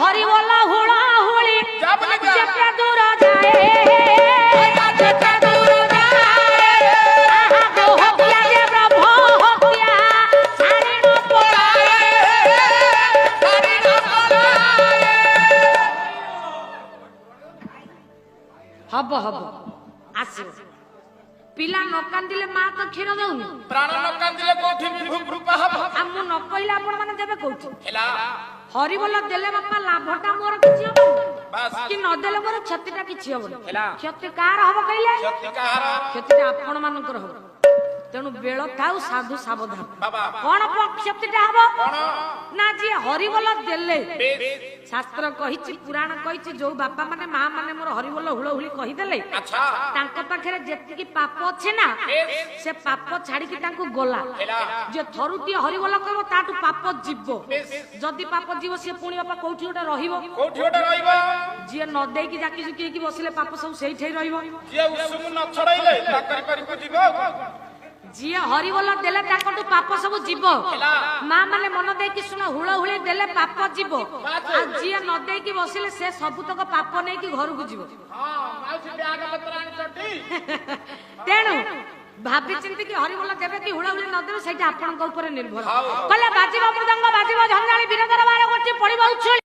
हरिबोल हुड़ा हुड़ी जेते दूर जाए हब हब आस पिला न कांदिले मां तो क्षीर दउनी प्राण न कांदिले कोठी विभु रूपा हब आ मु न कइला आपण माने देबे कहू हेला हरिबोल देले बापा लाभटा मोर किछि हबो बस कि न देले मोर क्षतिटा किछि हबो हेला क्षति कार हबो कइले क्षति कार क्षतिटा आपण मानकर हबो तेनु बेळ थाउ साधु सावधान बाबा कोन क्षतिटा हबो कोन ना जी हरिबोल देले शास्त्र कहिछि पुराण कहिछि जो बापा माने मां माने मोर हरिबोल हुळहुळी कहि देले अच्छा तांका पाखरे जेतिकी पाप अछि ना से पाप छाडी की तांको गोला जे थरुटी हरिबोल कहबो ताटू पाप जीवो जदी पाप जीवो से पुणी बापा कोठी ओटा रहिबो कोठी ओटा रहिबो जे न देई की जाकी जुकी की बसिले पाप सब सेही ठई रहिबो जे उसुम न छड़ाइले ताकरी करी को जीवो जी हरिबोल देले ताकटू पाप सब जीवो मां माने मन देई की सुनो हुळहुळी देले पाप जीवो आ जी न देई की बसिले से सब तक पाप नै की घर को जीवो हां माउसी ब्याग पत्र आनी चटी तेणु भाभी चिंती की हरिबोल देबे की हुळहुळी न देबे सेटा आपन को ऊपर निर्भर कहले बाजीबो मृदंग बाजीबो झंझाणी वीरदर बारे गोटी पड़िबो उछळ